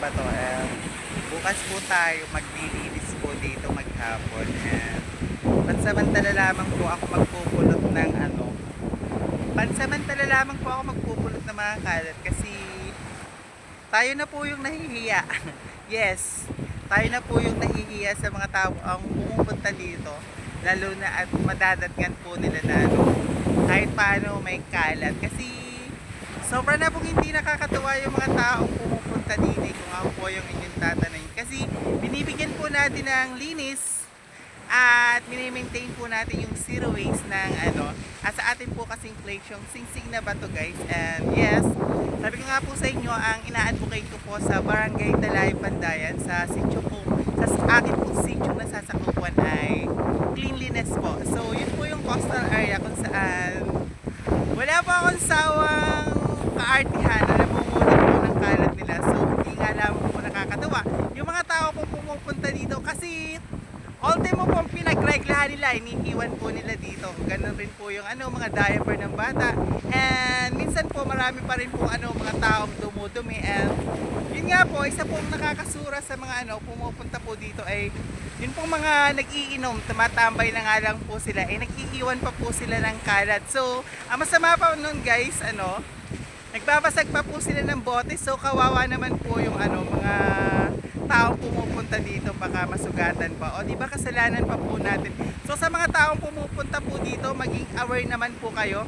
bato. Bukas po tayo maglilinis po dito maghapon. Pansamantala lamang po ako magpupulot ng pansamantala lamang po ako magpupulot ng mga kalat kasi tayo na po yung nahihiya. Yes, tayo na po yung nahihiya sa mga tao ang pumupunta dito. Lalo na at madadatgan po nila na kahit paano may kalat. Kasi sobra na pong hindi nakakatuwa yung mga taong pumupunta dito kung ako po yung inyong tatanungin. Kasi binibigyan po natin ng linis at mini-maintain po natin yung zero waste ng at sa atin po kasing place yung singsing na bato guys. And yes, sabi ko nga po sa inyo, ang ina-advocate ko po sa Barangay Talay, Pandayan, sa sitio po, sa akin po sitio na sasakupan ay cleanliness po. So yun po yung coastal area kung saan wala pa akong sawang kaartihan na namumulot po ng kalat nila. So hindi nga lang po nakakatawa yung mga tao po pumupunta dito kasi ultimo pong pinagreglahan nila, iniiwan po nila dito. Ganun rin po yung mga diaper ng bata. And minsan po marami pa rin po mga taong dumudumi. And yun nga po, isa pong nakakasura sa mga pumupunta po dito ay yun pong mga nag-iinom, tumatambay na nga lang po sila, nag-iiwan pa po sila ng kalat. So, ang masama pa nun guys, nagbabasag pa po sila ng bote. So, kawawa naman po yung mga taong pumupunta dito, baka masugatan pa. O di ba kasalanan pa po natin. So sa mga taong pumupunta po dito, maging aware naman po kayo.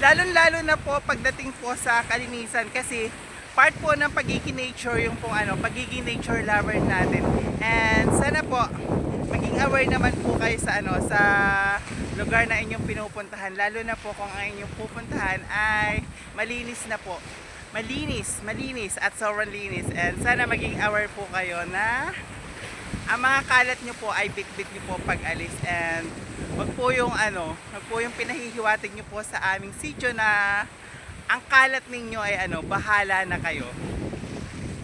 Lalo na po pagdating po sa kalinisan kasi part po ng pagiging nature yung pong pagiging nature lover natin. And sana po maging aware naman po kayo sa sa lugar na inyong pinupuntahan, lalo na po kung ang inyong pupuntahan ay malinis na po. Malinis at sobrang linis. And sana maging aware po kayo na ang mga kalat nyo po ay bit-bit nyo po pag alis. And wag po yung pinahihiwatig nyo po sa aming sitio na ang kalat ninyo ay bahala na kayo.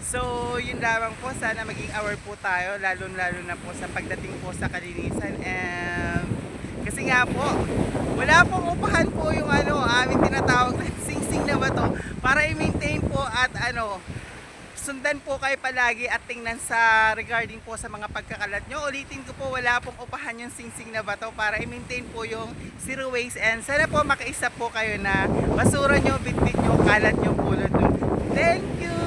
So yun lamang po, sana maging aware po tayo, lalo na po sa pagdating po sa kalinisan. And kasi nga po, wala pong upahan po yung aming tinatawag na singsing na bato para i-maintain po at sundan po kayo palagi at tingnan sa regarding po sa mga pagkakalat nyo. Ulitin ko po, wala pong upahan yung singsing na bato para i-maintain po yung zero waste. And sana po makaisa po kayo na basura nyo, bitbit nyo, kalat nyo, pulot nyo. Thank you!